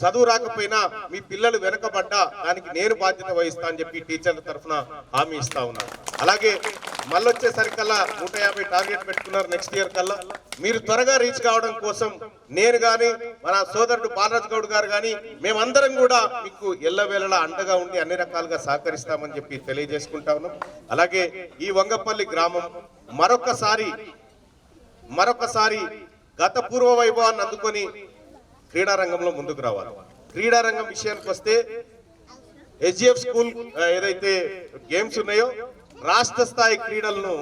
చదువు రాకపోయినా మీ పిల్లలు వెనకబడ్డా దానికి నేను బాధ్యత వహిస్తా అని చెప్పి టీచర్ల తరఫున హామీ ఇస్తా ఉన్నా. అలాగే మళ్ళొచ్చేసరికల్లా 150 టార్గెట్ పెట్టుకున్నారు నెక్స్ట్ ఇయర్ కల్లా. మీరు త్వరగా రీచ్ కావడం కోసం నేను కానీ మన సోదరుడు బాలరాజ్ గౌడ్ గారు కానీ మేమందరం కూడా మీకు ఎల్లవేళలా అండగా ఉండి అన్ని రకాలుగా సహకరిస్తామని చెప్పి తెలియజేసుకుంటా ఉన్నాం. అలాగే ఈ వంగపల్లి గ్రామం మరొకసారి గత పూర్వ వైభవాన్ని అందుకొని క్రీడారంగంలో ముందుకు రావాలి. క్రీడారంగం విషయానికి వస్తే HGF స్కూల్ ఏదైతే గేమ్స్ ఉన్నాయో రాష్ట్ర స్థాయి క్రీడలను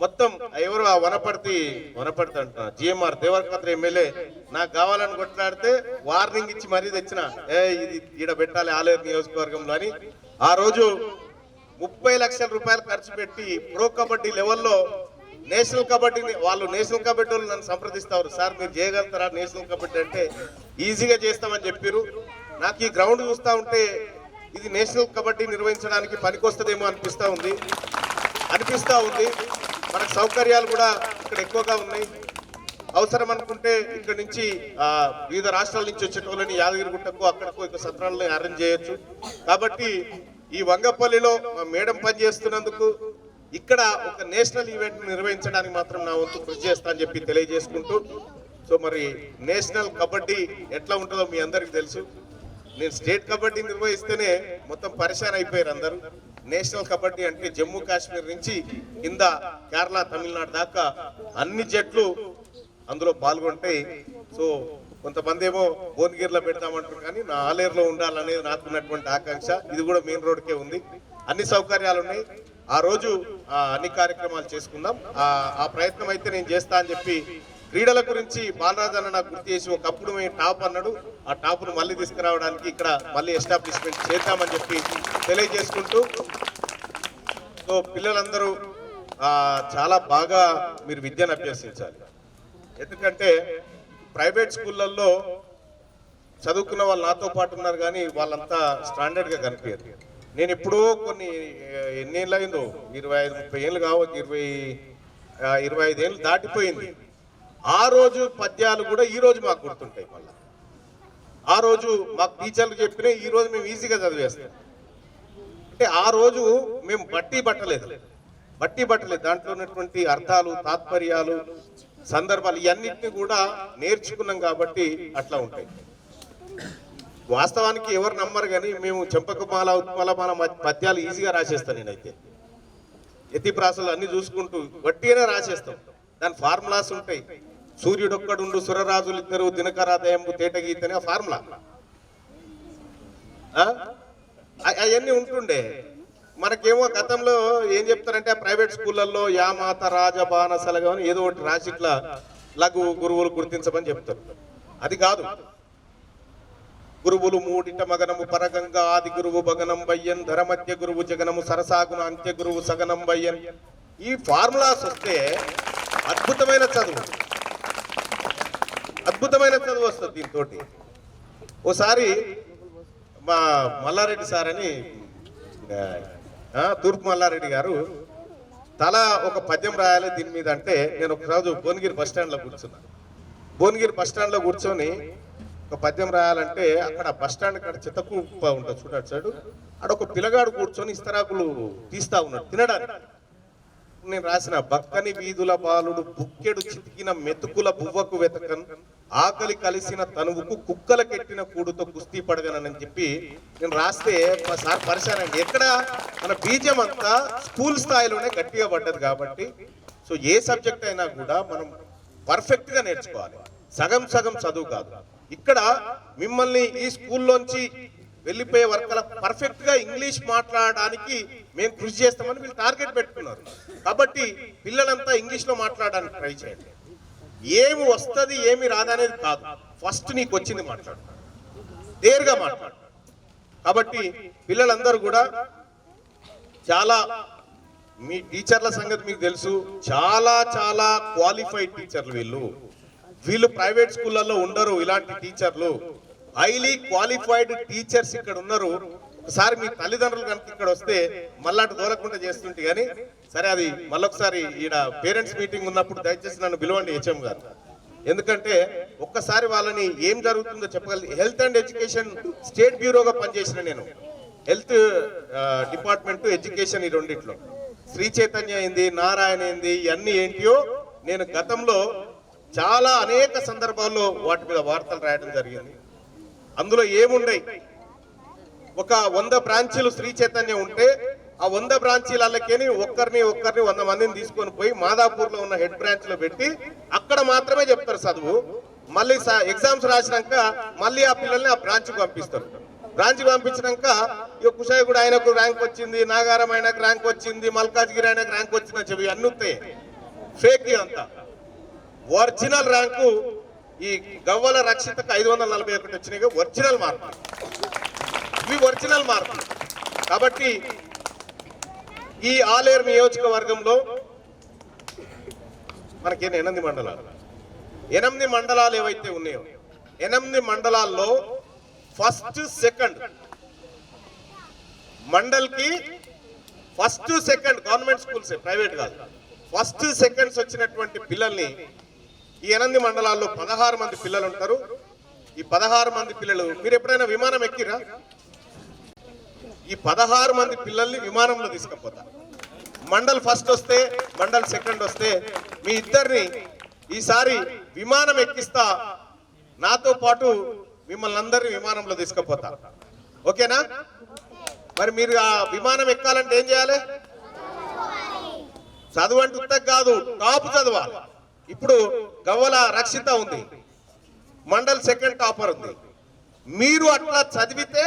మొత్తం ఎవరు వనపర్తి అంటున్నా GMR దేవరకద్ర ఎమ్మెల్యే నాకు కావాలని కొట్లాడితే వార్నింగ్ ఇచ్చి మరీ తెచ్చిన ఇది ఈడ పెట్టాలి ఆలేరు నియోజకవర్గంలో అని. ఆ రోజు 30 లక్షల రూపాయలు ఖర్చు పెట్టి ప్రో కబడ్డీ లెవెల్లో నేషనల్ కబడ్డీని నేషనల్ కబడ్డీ వాళ్ళు నన్ను సంప్రదిస్తారు, సార్ మీరు చేయగలుగుతారా నేషనల్ కబడ్డీ అంటే ఈజీగా చేస్తామని చెప్పారు. నాకు ఈ గ్రౌండ్ చూస్తూ ఉంటే ఇది నేషనల్ కబడ్డీ నిర్వహించడానికి పనికొస్తుందేమో అనిపిస్తూ ఉంది. మనకు సౌకర్యాలు కూడా ఇక్కడ ఎక్కువగా ఉన్నాయి. అవసరం అనుకుంటే ఇక్కడ నుంచి వివిధ రాష్ట్రాల నుంచి వచ్చేటోళ్ళని యాదగిరిగుట్టకు అక్కడకు ఇక సత్రాలను అరేంజ్ చేయొచ్చు. కాబట్టి ఈ వంగపల్లిలో మా మేడం పనిచేస్తున్నందుకు ఇక్కడ ఒక నేషనల్ ఈవెంట్ నిర్వహించడానికి మాత్రం నా వంతు కృషి చేస్తా అని చెప్పి తెలియజేసుకుంటూ, సో మరి నేషనల్ కబడ్డీ ఎట్లా ఉంటుందో మీ అందరికీ తెలుసు. నేను స్టేట్ కబడ్డీ నిర్వహిస్తేనే మొత్తం పరిశాన్ అయిపోయారు అందరూ. నేషనల్ కబడ్డీ అంటే జమ్మూ కాశ్మీర్ నుంచి కింద కేరళ, తమిళనాడు దాకా అన్ని జట్లు అందులో పాల్గొంటాయి. సో కొంతమంది ఏమో భువనగిరిలో పెడతామంటారు, కానీ నా ఆలేరులో ఉండాలనేది నాకున్నటువంటి ఆకాంక్ష. ఇది కూడా మెయిన్ రోడ్కే ఉంది, అన్ని సౌకర్యాలు ఉన్నాయి. ఆ రోజు అన్ని కార్యక్రమాలు చేసుకుందాం. ఆ ప్రయత్నం అయితే నేను చేస్తా అని చెప్పి క్రీడల గురించి బాలరాజ్ అన్న నాకు గుర్తు చేసి, ఒకప్పుడు మేము టాప్ అన్నాడు, ఆ టాప్ను మళ్ళీ తీసుకురావడానికి ఇక్కడ మళ్ళీ ఎస్టాబ్లిష్మెంట్ చేద్దామని చెప్పి తెలియజేసుకుంటూ, సో పిల్లలందరూ చాలా బాగా మీరు విద్యను అభ్యసించాలి. ఎందుకంటే ప్రైవేట్ స్కూళ్ళల్లో చదువుకున్న వాళ్ళు నాతో పాటు ఉన్నారు, కానీ వాళ్ళంతా స్టాండర్డ్గా కనిపించారు. నేను ఎప్పుడో కొన్ని ఎన్నేళ్ళు అయిందో, 25-30 ఏళ్ళు కావచ్చు, 20-25 ఏళ్ళు దాటిపోయింది. ఆ రోజు పద్యాలు కూడా ఈ రోజు మాకు గుర్తుంటాయి. మళ్ళీ ఆ రోజు మాకు టీచర్లు చెప్పినా ఈ రోజు మేము ఈజీగా చదివేస్తాం. అంటే ఆ రోజు మేము బట్టి పట్టలేదు. దాంట్లో ఉన్నటువంటి అర్థాలు, తాత్పర్యాలు, సందర్భాలు ఇవన్నిటిని కూడా నేర్చుకున్నాం కాబట్టి అట్లా ఉంటాయి. వాస్తవానికి ఎవరు నమ్మరు, కానీ మేము చెంపకమాల, ఉత్పలమాల పద్యాలు ఈజీగా రాసేస్తాను. నేనైతే ఎత్తిప్రాసలు అన్ని చూసుకుంటూ వట్టిగానే రాసేస్తాం. దాని ఫార్ములాస్ ఉంటాయి. సూర్యుడొక్కడుండు, సురరాజులు ఇద్దరు, దినకరాదయంబు తేటగీతనే ఆ ఫార్ములా. అవన్నీ ఉంటుండే. మనకేమో గతంలో ఏం చెప్తారంటే ప్రైవేట్ స్కూళ్ళల్లో యామాత రాజబానసలగా అని ఏదో ఒకటి రాసి ఇట్లా లఘు గురువులు గుర్తించమని చెప్తారు. అది కాదు. గురువులు మూడిట మగనము పరగంగా, ఆది గురువు భగనం బయ్యన్, ధరమధ్య గురువు జగనము, సరసాగున అంత్య గురువు సగనం బయ్యన్. ఈ ఫార్ములాస్ వస్తే అద్భుతమైన చదువు వస్తుంది. దీంతో ఓసారి మా మల్లారెడ్డి సార్ అని తూర్పు మల్లారెడ్డి గారు తల ఒక పద్యం రాయాలి దీని మీద అంటే, నేను ఒకరోజు భువనగిరి బస్ స్టాండ్లో కూర్చొని ఒక పద్యం రాయాలంటే, అక్కడ బస్ స్టాండ్ కాడ చిత్తకుప్ప ఉంటుంది చూడాడు సాడు, అక్కడ ఒక పిల్లగాడు కూర్చొని ఇస్తరాకులు తీస్తా ఉన్నాడు తినడానికి. నేను రాసిన బక్కని వీధుల బాలుడు బుక్కెడు చితికిన మెతుకుల బువ్వకు వెతకన్, ఆకలి కలిసిన తనువుకు కుక్కల కెట్టిన కూడుతో కుస్తీ పడగనని చెప్పి నేను రాస్తే మా సార్ పరిశానండి. ఎక్కడ మన బీజం అంతా స్కూల్ స్థాయిలోనే గట్టిగా పడ్డది. కాబట్టి సో ఏ సబ్జెక్ట్ అయినా కూడా మనం పర్ఫెక్ట్ గా నేర్చుకోవాలి, సగం చదువు కాదు. ఇక్కడ మిమ్మల్ని ఈ స్కూల్లోంచి వెళ్ళిపోయే వర్కల పర్ఫెక్ట్ గా ఇంగ్లీష్ మాట్లాడడానికి మేము కృషి చేస్తామని వీళ్ళు టార్గెట్ పెట్టుకున్నారు. కాబట్టి పిల్లలంతా ఇంగ్లీష్ లో మాట్లాడడానికి ట్రై చేయండి. ఏమి వస్తుంది ఏమి రాదనేది కాదు, ఫస్ట్ నీకు వచ్చింది మాట్లాడు, నేరుగా మాట్లాడు. కాబట్టి పిల్లలందరూ కూడా చాలా, మీ టీచర్ల సంగతి మీకు తెలుసు, చాలా క్వాలిఫైడ్ టీచర్లు వీళ్ళు ప్రైవేట్ స్కూళ్ళల్లో ఉండరు. ఇలాంటి టీచర్లు, హైలీ క్వాలిఫైడ్ టీచర్స్ ఇక్కడ ఉన్నారు. ఒకసారి మీ తల్లిదండ్రులు కనుక ఇక్కడ వస్తే మళ్ళాటు దూరకుండా చేస్తుంటే, కానీ సరే అది మళ్ళొకసారి ఈడ పేరెంట్స్ మీటింగ్ ఉన్నప్పుడు దయచేసి నన్ను పిలవండి హెచ్ఎం గారు. ఎందుకంటే ఒక్కసారి వాళ్ళని ఏం జరుగుతుందో చెప్పగలి. హెల్త్ అండ్ ఎడ్యుకేషన్ స్టేట్ బ్యూరోగా పనిచేసిన నేను, హెల్త్ డిపార్ట్మెంట్, ఎడ్యుకేషన్ ఈ రెండిట్లో శ్రీ చైతన్య ఏంది, నారాయణ ఏంది, ఇవన్నీ ఏంటియో నేను గతంలో చాలా అనేక సందర్భాల్లో వాటి మీద వార్తలు రాయడం జరిగింది. అందులో ఏముండయి, ఒక 100 బ్రాంచీలు శ్రీ చైతన్య ఉంటే ఆ 100 బ్రాంచీలకి ఒక్కరిని 100 మందిని తీసుకొని పోయి మాదాపూర్లో ఉన్న హెడ్ బ్రాంచ్ లో పెట్టి అక్కడ మాత్రమే చెప్తారు చదువు. మళ్ళీ ఎగ్జామ్స్ రాసినాక మళ్ళీ ఆ పిల్లల్ని ఆ బ్రాంచ్కి పంపిస్తారు. బ్రాంచ్కి పంపించినాక ఇక కుషాయిగూడ ఆయనకు ర్యాంక్ వచ్చింది, నాగారం ఆయనకు ర్యాంక్ వచ్చింది, మల్కాజ్గిరి ఆయనకు ర్యాంక్ వచ్చిందని చెప్పి అన్ని వస్తాయి. ఫేక్ అంతా. ఒరిజినల్ ర్యాంకు ఈ గవ్వల రక్షితకు 541 వచ్చినాయి. ఒరిజినల్ మార్కులు ఇవి, ఒరిజినల్ మార్కులు. కాబట్టి ఈ ఆలేరు నియోజకవర్గంలో మనకి 8 మండలాలు, 8 మండలాలు ఏవైతే ఉన్నాయో 8 మండలాల్లో ఫస్ట్ సెకండ్ మండల్కి first second government schools, private కాదు, ఫస్ట్ సెకండ్స్ వచ్చినటువంటి పిల్లల్ని ఈ 8 మండలాల్లో 16 మంది పిల్లలు ఉంటారు. ఈ 16 మంది పిల్లలు, మీరు ఎప్పుడైనా విమానం ఎక్కిరా? ఈ 16 మంది పిల్లల్ని విమానంలో తీసుకుపోతారు. మండల్ ఫస్ట్ వస్తే మండల్ సెకండ్ వస్తే మీ ఇద్దరిని ఈసారి విమానం ఎక్కిస్తా, నాతో పాటు మిమ్మల్ని అందరినీ విమానంలో తీసుకుపోతా. ఓకేనా? మరి మీరు ఆ విమానం ఎక్కాలంటే ఏం చేయాలి? చదువు అంటే ఉత్తగ కాదు, టాప్ చదవాలి. ఇప్పుడు గవ్వల రక్షిత ఉంది, మండల్ సెకండ్ టాపర్ ఉంది. మీరు అట్లా చదివితే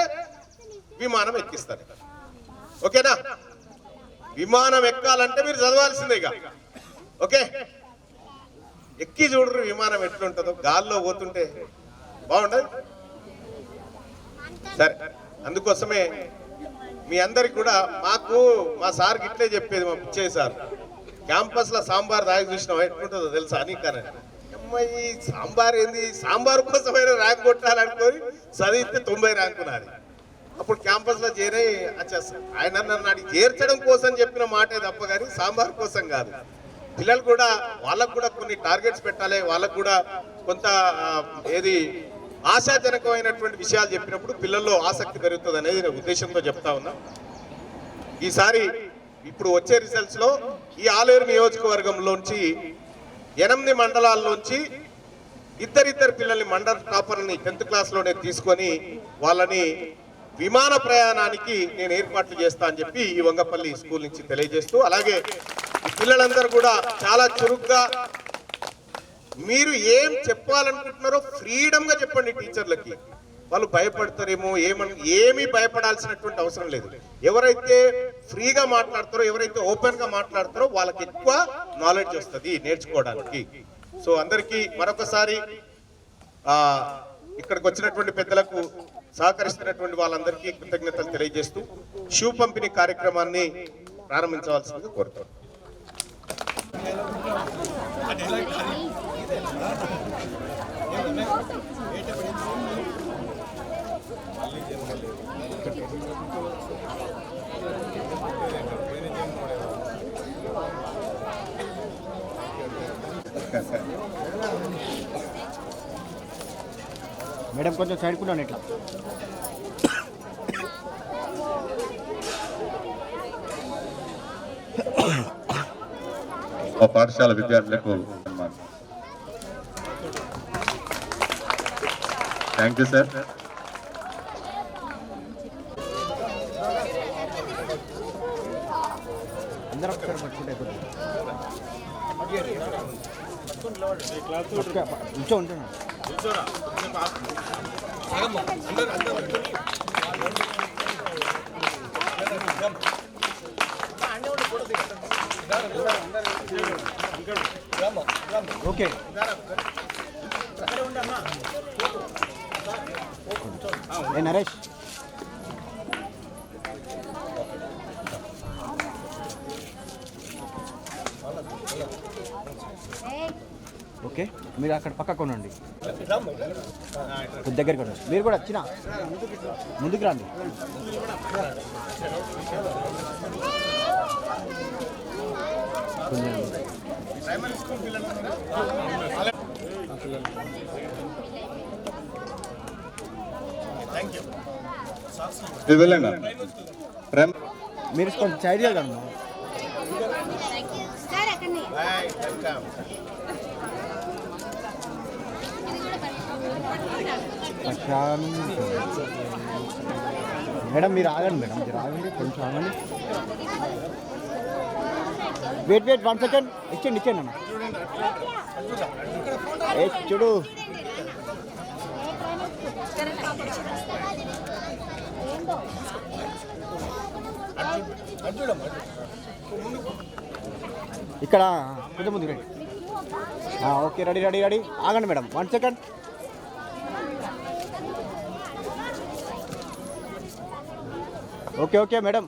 విమానం ఎక్కిస్తారు. ఓకేనా? విమానం ఎక్కాలంటే మీరు చదవాల్సిందేగా. ఓకే, ఎక్కి చూడరు విమానం ఎట్లుంటుందో, గాల్లో పోతుంటే బాగుండదు. సరే, అందుకోసమే మీ అందరికి కూడా మా సార్కి ఇట్లే చెప్పేది, మా పిచ్చయ్య సార్, క్యాంపస్లో సాంబార్ తాగి చూసినాం ఎట్లుంటుందో తెలుసా అని. కానీ అమ్మాయి సాంబార్ ఏంది, సాంబార్ కోసమైనా ర్యాంక్ కొట్టాలనుకొని చదివితే 90 ర్యాంకు నాది. అప్పుడు క్యాంపస్లో చేరే ఆయన నన్ను అడిగి చేర్చడం కోసం చెప్పిన మాటే తప్ప కానీ సాంబార్ కోసం కాదు. పిల్లలు కూడా వాళ్ళకు కూడా కొన్ని టార్గెట్స్ పెట్టాలి, వాళ్ళకు కూడా కొంత ఏది ఆశాజనకమైనటువంటి విషయాలు చెప్పినప్పుడు పిల్లల్లో ఆసక్తి పెరుగుతుంది అనేది నేను ఉద్దేశంతో చెప్తా ఉన్నా. ఈసారి ఇప్పుడు వచ్చే రిజల్ట్స్ లో ఈ ఆలేరు నియోజకవర్గంలోంచి 8 మండలాల్లోంచి ఇద్దరిద్దరు పిల్లల్ని మండల్ టాపర్ని 10th క్లాస్లోనే తీసుకొని వాళ్ళని విమాన ప్రయాణానికి నేను ఏర్పాట్లు చేస్తా అని చెప్పి ఈ వంగపల్లి స్కూల్ నుంచి తెలియజేస్తూ, అలాగే ఈ పిల్లలందరూ కూడా చాలా చురుగ్గా మీరు ఏం చెప్పాలనుకుంటున్నారో ఫ్రీడమ్గా చెప్పండి టీచర్లకి. వాళ్ళు భయపడతారేమో ఏమీ భయపడాల్సినటువంటి అవసరం లేదు. ఎవరైతే ఫ్రీగా మాట్లాడతారో, ఎవరైతే ఓపెన్గా మాట్లాడతారో వాళ్ళకి ఎక్కువ నాలెడ్జ్ వస్తుంది నేర్చుకోవడానికి. సో అందరికీ మరొకసారి ఇక్కడికి వచ్చినటువంటి పెద్దలకు, సహకరిస్తున్నటువంటి వాళ్ళందరికీ కృతజ్ఞతలు తెలియజేస్తూ షూ పంపిణీ కార్యక్రమాన్ని ప్రారంభించవలసిందిగా కోరుతున్నాను. మేడం కొంచెం సైడ్ కూడా ఇట్లా. పాఠశాల విద్యార్థులకు థ్యాంక్ యూ సార్. అందరూ ఒకసారి పట్టుకుంటే ఇంచో ఉంటున్నా. ఓకే, నరేష్ ఓకే, మీరు అక్కడ పక్క కొనండి, దగ్గరికి కొనండి. మీరు కూడా వచ్చిన ముందుకు రండి. మీరు కొంచెం సైడ్ కదండి. మేడం మీరు ఆగండి, మేడం మీరు ఆగండి, కొంచెం ఆగండి. Wait 1 second. ఇచ్చేయండి అన్న. చూడు ఇక్కడ కొంచెం ముందు రండి. Okay, ready. ఆగండి మేడం, 1 సెకండ్. Okay madam.